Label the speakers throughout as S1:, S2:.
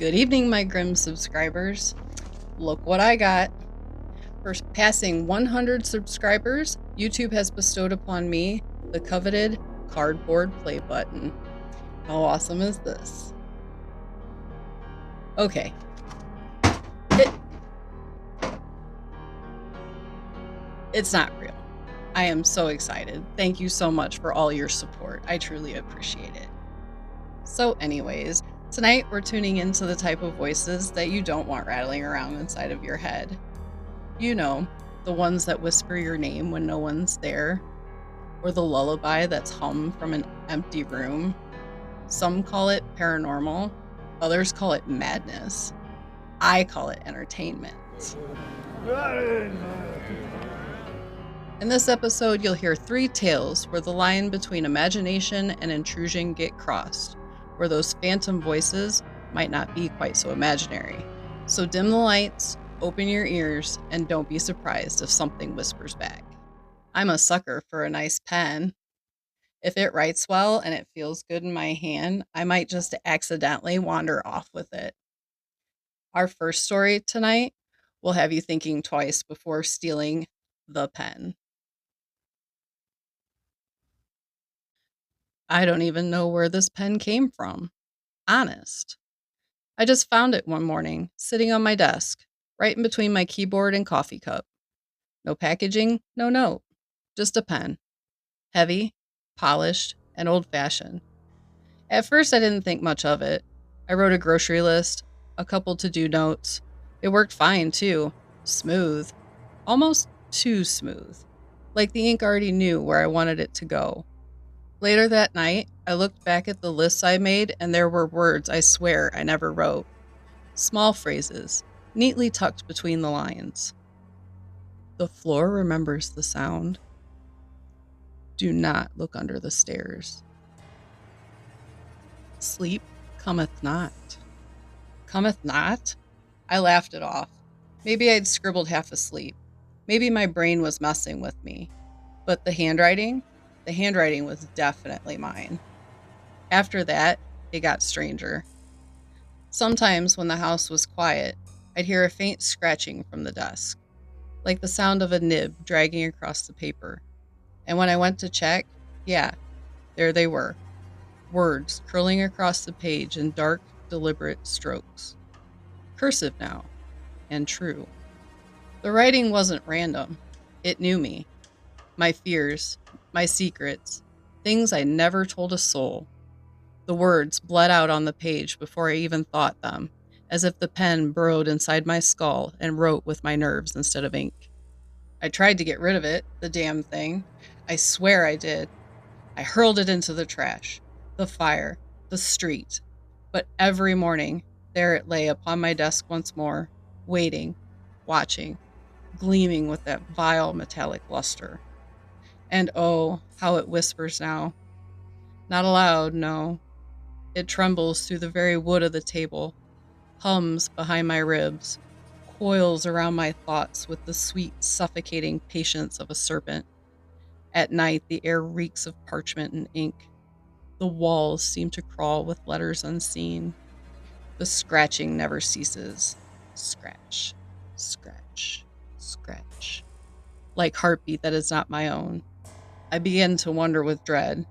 S1: Good evening, my Grim subscribers. Look what I got. For passing 100 subscribers, YouTube has bestowed upon me the coveted cardboard play button. How awesome is this? Okay. It's not real. I am so excited. Thank you so much for all your support. I truly appreciate it. So anyways, tonight we're tuning into the type of voices that you don't want rattling around inside of your head. You know, the ones that whisper your name when no one's there, or the lullaby that's hummed from an empty room. Some call it paranormal, others call it madness. I call it entertainment. In this episode, you'll hear 3 tales where the line between imagination and intrusion get crossed, where those phantom voices might not be quite so imaginary. So dim the lights, open your ears, and don't be surprised if something whispers back. I'm a sucker for a nice pen. If it writes well and it feels good in my hand, I might just accidentally wander off with it. Our first story tonight will have you thinking twice before stealing the pen. I don't even know where this pen came from. Honest. I just found it one morning, sitting on my desk, right in between my keyboard and coffee cup. No packaging, no note, just a pen. Heavy, polished, and old-fashioned. At first, I didn't think much of it. I wrote a grocery list, a couple to-do notes. It worked fine, too. Smooth. Almost too smooth. Like the ink already knew where I wanted it to go. Later that night, I looked back at the lists I made, and there were words I swear I never wrote. Small phrases, neatly tucked between the lines. The floor remembers the sound. Do not look under the stairs. Sleep cometh not. Cometh not? I laughed it off. Maybe I'd scribbled half asleep. Maybe my brain was messing with me. But the handwriting was definitely mine. After that, it got stranger. Sometimes when the house was quiet, I'd hear a faint scratching from the desk, like the sound of a nib dragging across the paper. And when I went to check, yeah, there they were. Words curling across the page in dark, deliberate strokes. Cursive now, and true. The writing wasn't random. It knew me. My fears, my secrets, things I never told a soul. The words bled out on the page before I even thought them, as if the pen burrowed inside my skull and wrote with my nerves instead of ink. I tried to get rid of it, the damn thing. I swear I did. I hurled it into the trash, the fire, the street. But every morning, there it lay upon my desk once more, waiting, watching, gleaming with that vile metallic luster. And oh, how it whispers now. Not aloud, no. It trembles through the very wood of the table, hums behind my ribs, coils around my thoughts with the sweet, suffocating patience of a serpent. At night, the air reeks of parchment and ink. The walls seem to crawl with letters unseen. The scratching never ceases. Scratch, scratch, scratch. Like heartbeat that is not my own. I begin to wonder with dread.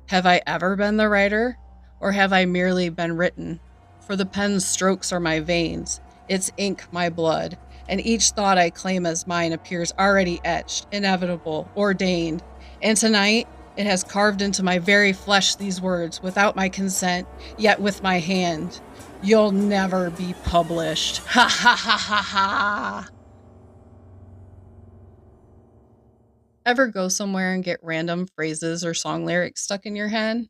S1: Have I ever been the writer? Or have I merely been written? For the pen's strokes are my veins, its ink my blood, and each thought I claim as mine appears already etched, inevitable, ordained. And tonight, it has carved into my very flesh these words, without my consent, yet with my hand. You'll never be published. Ha ha ha ha ha! Ever go somewhere and get random phrases or song lyrics stuck in your head?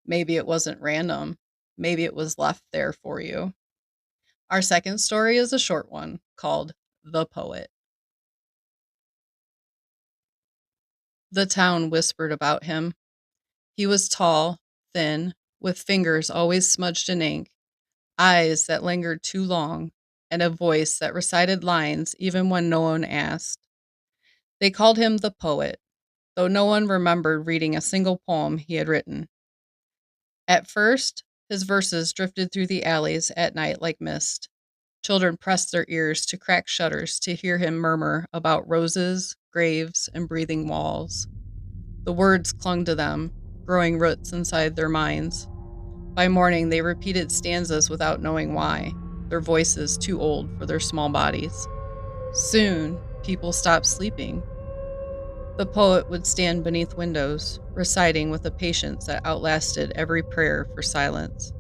S1: Maybe it wasn't random. Maybe it was left there for you. Our second story is a short one called The Poet. The town whispered about him. He was tall, thin, with fingers always smudged in ink, eyes that lingered too long, and a voice that recited lines even when no one asked. They called him the Poet, though no one remembered reading a single poem he had written. At first, His verses drifted through the alleys at night like mist. Children pressed their ears to cracked shutters to hear him murmur about roses, graves, and breathing walls. The words clung to them, growing roots inside their minds. By morning, they repeated stanzas without knowing why, their voices too old for their small bodies. Soon, people stopped sleeping. The poet would stand beneath windows, reciting with a patience that outlasted every prayer for silence.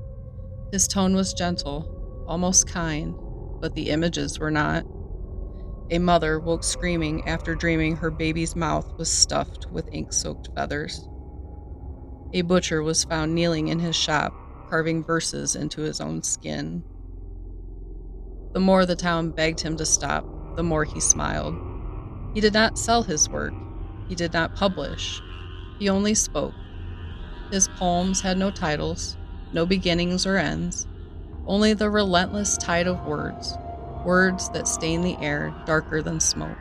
S1: His tone was gentle, almost kind, but the images were not. A mother woke screaming after dreaming her baby's mouth was stuffed with ink-soaked feathers. A butcher was found kneeling in his shop, carving verses into his own skin. The more the town begged him to stop, the more he smiled. He did not sell his work. He did not publish. He only spoke. His poems had no titles, no beginnings or ends, only the relentless tide of words, words that stained the air darker than smoke.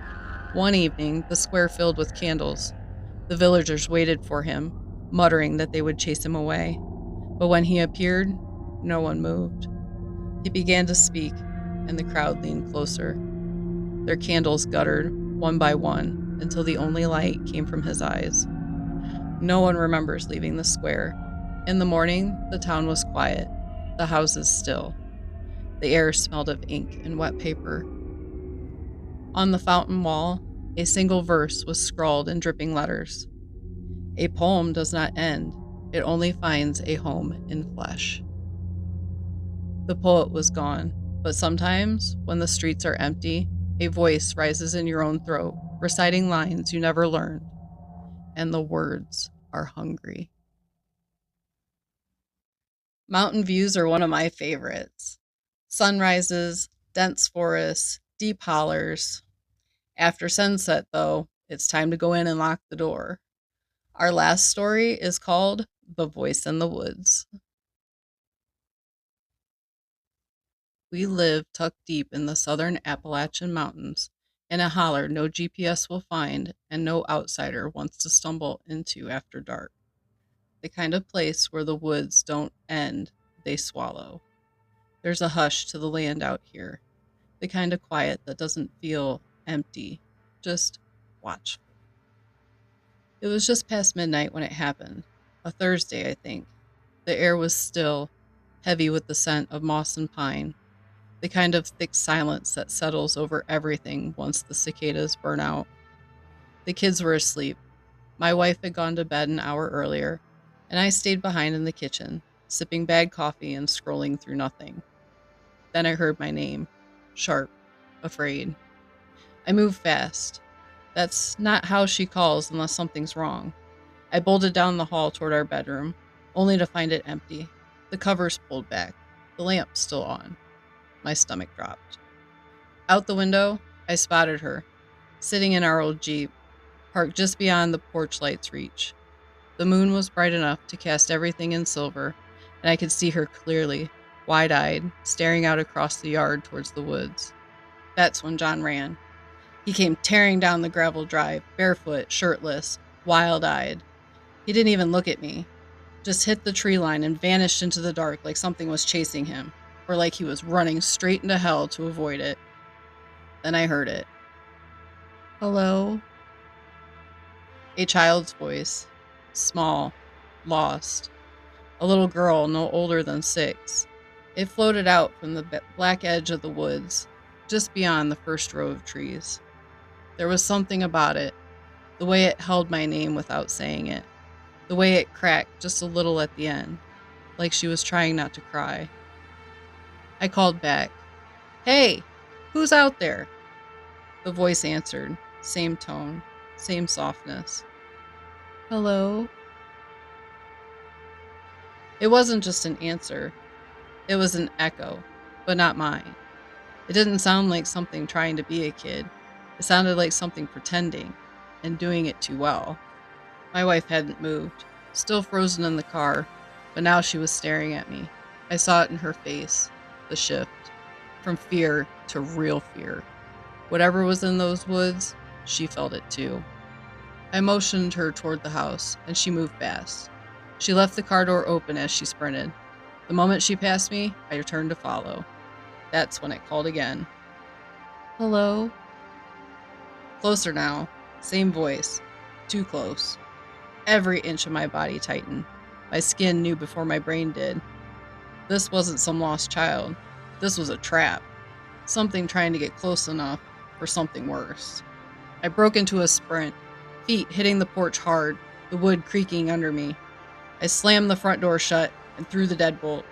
S1: One evening, the square filled with candles. The villagers waited for him, muttering that they would chase him away. But when he appeared, no one moved. He began to speak, and the crowd leaned closer. Their candles guttered, one by one, until the only light came from his eyes. No one remembers leaving the square. In the morning, the town was quiet, the houses still. The air smelled of ink and wet paper. On the fountain wall, a single verse was scrawled in dripping letters. A poem does not end, it only finds a home in flesh. The poet was gone, but sometimes, when the streets are empty, a voice rises in your own throat, reciting lines you never learned, and the words are hungry. Mountain views are one of my favorites. Sunrises, dense forests, deep hollers. After sunset, though, it's time to go in and lock the door. Our last story is called The Voice in the Woods. We live tucked deep in the southern Appalachian Mountains, in a holler no GPS will find and no outsider wants to stumble into after dark. The kind of place where the woods don't end, they swallow. There's a hush to the land out here, the kind of quiet that doesn't feel empty, just watchful. It was just past midnight when it happened, a Thursday, I think. The air was still, heavy with the scent of moss and pine, the kind of thick silence that settles over everything once the cicadas burn out. The kids were asleep. My wife had gone to bed an hour earlier, and I stayed behind in the kitchen, sipping bad coffee and scrolling through nothing. Then I heard my name, sharp, afraid. I moved fast. That's not how she calls unless something's wrong. I bolted down the hall toward our bedroom, only to find it empty. The covers pulled back, the lamp still on. My stomach dropped. Out the window, I spotted her, sitting in our old Jeep, parked just beyond the porch light's reach. The moon was bright enough to cast everything in silver, and I could see her clearly, wide-eyed, staring out across the yard towards the woods. That's when John ran. He came tearing down the gravel drive, barefoot, shirtless, wild-eyed. He didn't even look at me, just hit the tree line and vanished into the dark like something was chasing him, or like he was running straight into hell to avoid it. Then I heard it. Hello? A child's voice, small, lost. A little girl no older than 6. It floated out from the black edge of the woods, just beyond the first row of trees. There was something about it, the way it held my name without saying it, the way it cracked just a little at the end, like she was trying not to cry. I called back, "Hey, who's out there?" The voice answered, same tone, same softness. "Hello?" It wasn't just an answer. It was an echo, but not mine. It didn't sound like something trying to be a kid. It sounded like something pretending, and doing it too well. My wife hadn't moved, still frozen in the car, but now she was staring at me. I saw it in her face, the shift, from fear to real fear. Whatever was in those woods, she felt it too. I motioned her toward the house, and she moved fast. She left the car door open as she sprinted. The moment she passed me, I turned to follow. That's when it called again. Hello? Closer now. Same voice. Too close. Every inch of my body tightened. My skin knew before my brain did. This wasn't some lost child. This was a trap. Something trying to get close enough for something worse. I broke into a sprint, feet hitting the porch hard, the wood creaking under me. I slammed the front door shut and threw the deadbolt.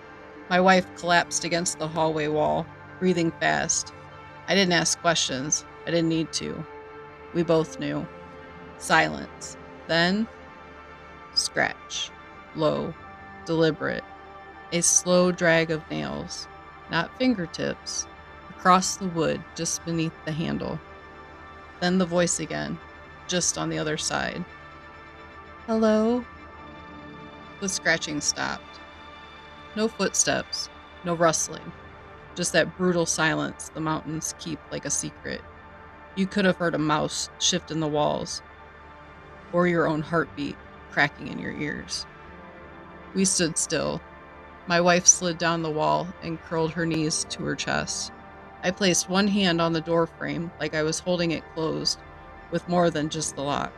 S1: My wife collapsed against the hallway wall, breathing fast. I didn't ask questions. I didn't need to. We both knew. Silence. Then, scratch. Low. Deliberate. A slow drag of nails, not fingertips, across the wood just beneath the handle. Then the voice again, just on the other side. Hello? The scratching stopped. No footsteps, no rustling, just that brutal silence the mountains keep like a secret. You could have heard a mouse shift in the walls, or your own heartbeat cracking in your ears. We stood still. My wife slid down the wall and curled her knees to her chest. I placed one hand on the door frame like I was holding it closed, with more than just the lock.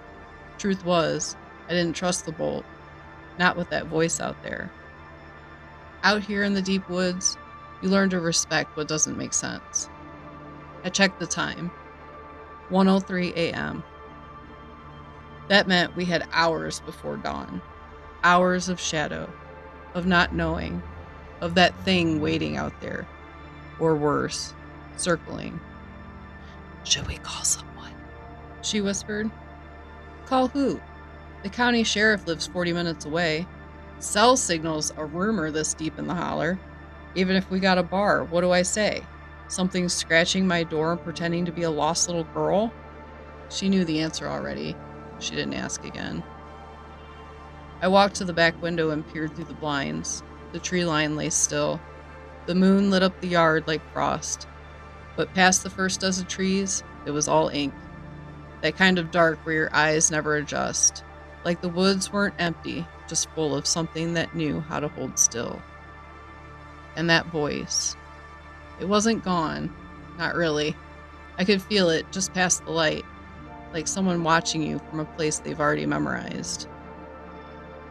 S1: Truth was, I didn't trust the bolt, not with that voice out there. Out here in the deep woods, you learn to respect what doesn't make sense. I checked the time. 1:03 a.m. That meant we had hours before dawn. Hours of shadow, of not knowing, of that thing waiting out there, or worse, circling. Should we call someone? She whispered. Call who? The county sheriff lives 40 minutes away. Cell signal's a rumor this deep in the holler. Even if we got a bar, what do I say? Something scratching my door and pretending to be a lost little girl? She knew the answer already. She didn't ask again. I walked to the back window and peered through the blinds. The tree line lay still. The moon lit up the yard like frost. But past the first dozen trees, it was all ink. That kind of dark where your eyes never adjust. Like the woods weren't empty, just full of something that knew how to hold still. And that voice. It wasn't gone. Not really. I could feel it just past the light, like someone watching you from a place they've already memorized.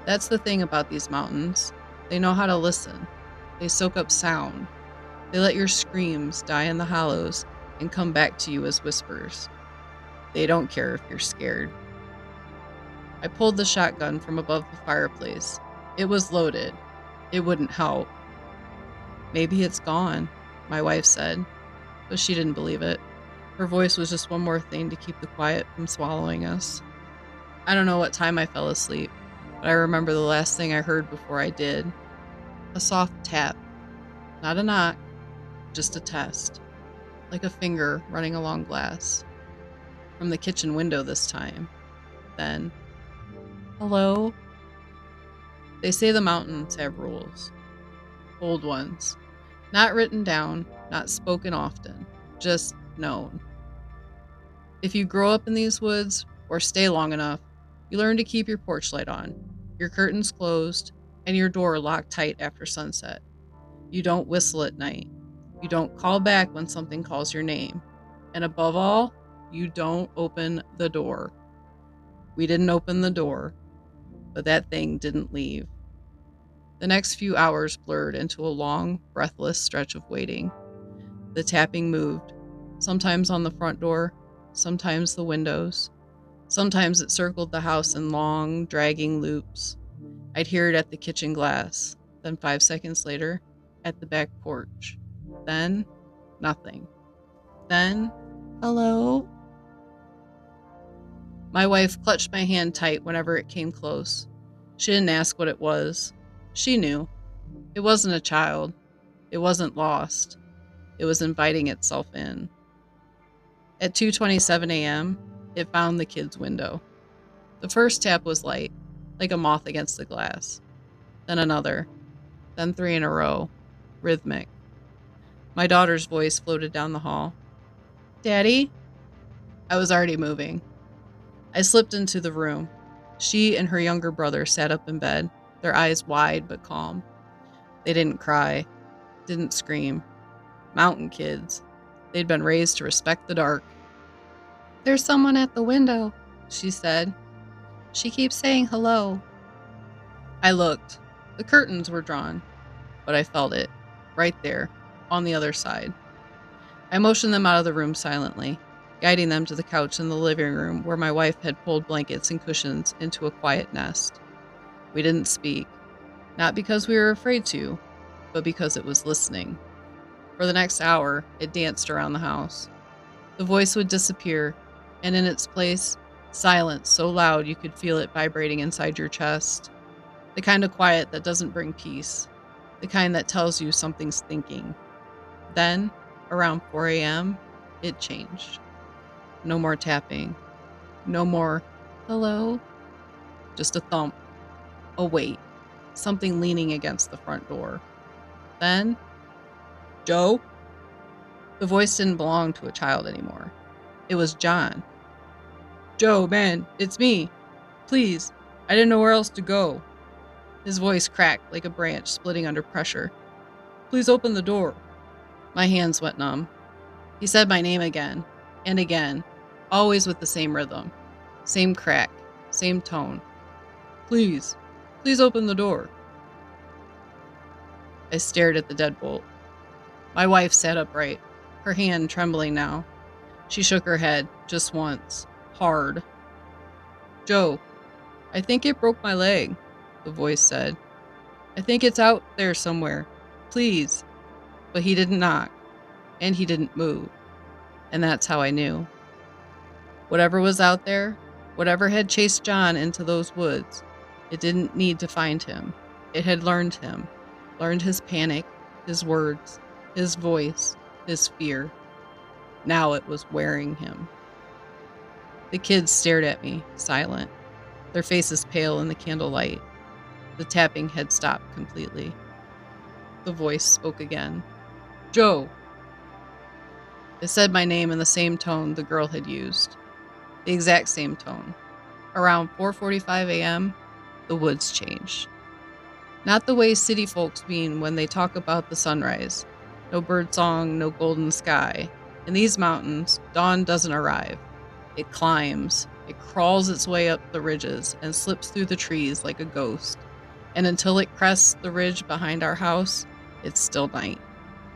S1: That's the thing about these mountains. They know how to listen. They soak up sound. They let your screams die in the hollows and come back to you as whispers. They don't care if you're scared. I pulled the shotgun from above the fireplace. It was loaded. It wouldn't help. Maybe it's gone, my wife said, but she didn't believe it. Her voice was just one more thing to keep the quiet from swallowing us. I don't know what time I fell asleep, but I remember the last thing I heard before I did. A soft tap. Not a knock, just a test. Like a finger running along glass. From the kitchen window this time. Then, hello? They say the mountains have rules. Old ones. Not written down, not spoken often, just known. If you grow up in these woods, or stay long enough, you learn to keep your porch light on, your curtains closed, and your door locked tight after sunset. You don't whistle at night. You don't call back when something calls your name. And above all, you don't open the door. We didn't open the door, but that thing didn't leave. The next few hours blurred into a long, breathless stretch of waiting. The tapping moved, sometimes on the front door, sometimes the windows. Sometimes it circled the house in long, dragging loops. I'd hear it at the kitchen glass, then 5 seconds later, at the back porch. Then, nothing. Then, hello? My wife clutched my hand tight whenever it came close. She didn't ask what it was. She knew. It wasn't a child. It wasn't lost. It was inviting itself in. At 2:27 a.m., it found the kid's window. The first tap was light, like a moth against the glass. Then another. Then 3 in a row. Rhythmic. My daughter's voice floated down the hall. Daddy? I was already moving. I slipped into the room. She and her younger brother sat up in bed, their eyes wide but calm. They didn't cry, didn't scream. Mountain kids. They'd been raised to respect the dark. "There's someone at the window," she said. "She keeps saying hello." I looked. The curtains were drawn, but I felt it, right there, on the other side. I motioned them out of the room silently, guiding them to the couch in the living room where my wife had pulled blankets and cushions into a quiet nest. We didn't speak, not because we were afraid to, but because it was listening. For the next hour, it danced around the house. The voice would disappear, and in its place, silence so loud you could feel it vibrating inside your chest. The kind of quiet that doesn't bring peace, the kind that tells you something's thinking. Then, around 4 a.m., it changed. No more tapping. No more, "Hello?" Just a thump, a weight, something leaning against the front door. Then, "Joe?" The voice didn't belong to a child anymore. It was John. "Joe, man, it's me. Please, I didn't know where else to go." His voice cracked like a branch splitting under pressure. "Please open the door." My hands went numb. He said my name again and again, always with the same rhythm, same crack, same tone. "Please, please open the door." I stared at the deadbolt. My wife sat upright, her hand trembling now. She shook her head, just once, hard. "Joe, I think it broke my leg," the voice said. "I think it's out there somewhere. Please." But he didn't knock, and he didn't move. And that's how I knew. Whatever was out there, whatever had chased John into those woods, it didn't need to find him. It had learned him, learned his panic, his words, his voice, his fear. Now it was wearing him. The kids stared at me, silent, their faces pale in the candlelight. The tapping had stopped completely. The voice spoke again. "Joe." It said my name in the same tone the girl had used. The exact same tone. Around 4:45 a.m., the woods changed. Not the way city folks mean when they talk about the sunrise. No birdsong, no golden sky. In these mountains, dawn doesn't arrive. It climbs. It crawls its way up the ridges and slips through the trees like a ghost. And until it crests the ridge behind our house, it's still night.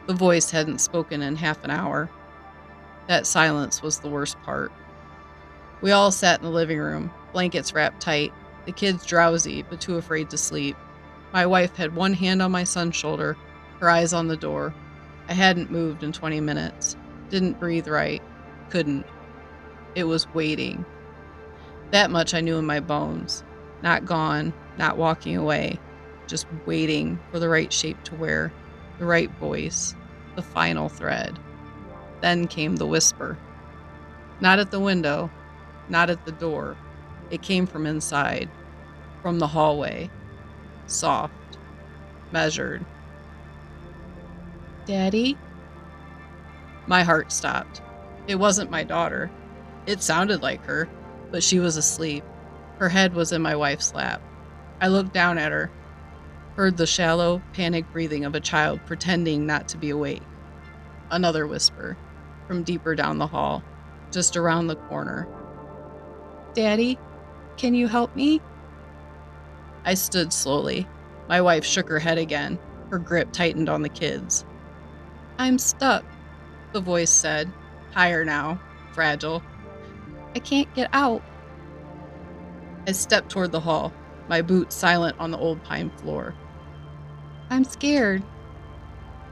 S1: The voice hadn't spoken in half an hour. That silence was the worst part. We all sat in the living room, blankets wrapped tight, the kids drowsy but too afraid to sleep. My wife had one hand on my son's shoulder, her eyes on the door. I hadn't moved in 20 minutes. Didn't breathe right. Couldn't. It was waiting. That much I knew in my bones. Not gone, not walking away. Just waiting for the right shape to wear, the right voice, the final thread. Then came the whisper. Not at the window, not at the door. It came from inside, from the hallway. Soft, measured. "Daddy?" My heart stopped. It wasn't my daughter. It sounded like her, but she was asleep. Her head was in my wife's lap. I looked down at her, heard the shallow, panicked breathing of a child pretending not to be awake. Another whisper, from deeper down the hall, just around the corner. "Daddy, can you help me?" I stood slowly. My wife shook her head again. Her grip tightened on the kids. "I'm stuck," the voice said, higher now, fragile. "I can't get out." I stepped toward the hall, my boots silent on the old pine floor. "I'm scared."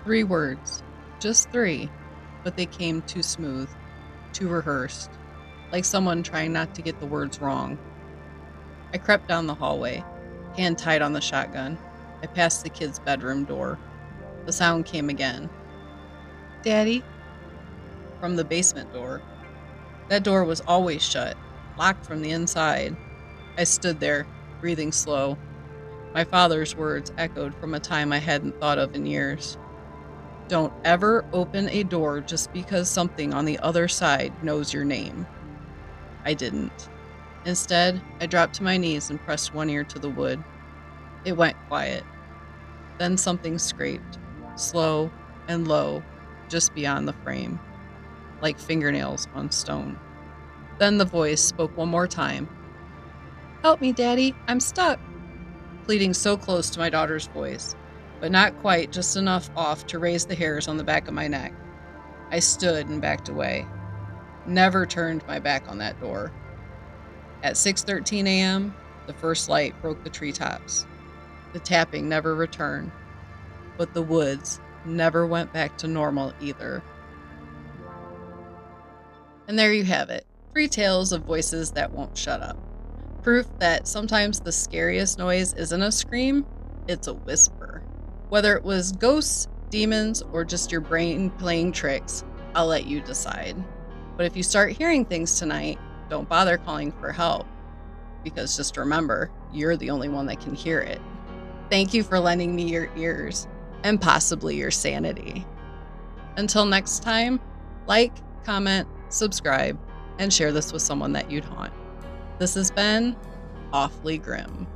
S1: 3 words. Just 3. But they came too smooth, too rehearsed, like someone trying not to get the words wrong. I crept down the hallway, hand tied on the shotgun. I passed the kids' bedroom door. The sound came again. "Daddy?" From the basement door. That door was always shut, locked from the inside. I stood there, breathing slow. My father's words echoed from a time I hadn't thought of in years. Don't ever open a door just because something on the other side knows your name. I didn't. Instead, I dropped to my knees and pressed one ear to the wood. It went quiet. Then something scraped, slow and low, just beyond the frame, like fingernails on stone. Then the voice spoke one more time. "Help me, Daddy, I'm stuck," pleading so close to my daughter's voice, but not quite just enough off to raise the hairs on the back of my neck. I stood and backed away. Never turned my back on that door. At 6:13 a.m., the first light broke the treetops. The tapping never returned, but the woods never went back to normal either. And there you have it. 3 tales of voices that won't shut up. Proof that sometimes the scariest noise isn't a scream, it's a whisper. Whether it was ghosts, demons, or just your brain playing tricks, I'll let you decide. But if you start hearing things tonight, don't bother calling for help, because just remember, you're the only one that can hear it. Thank you for lending me your ears, and possibly your sanity. Until next time, like, comment, subscribe, and share this with someone that you'd haunt. This has been Awfully Grim.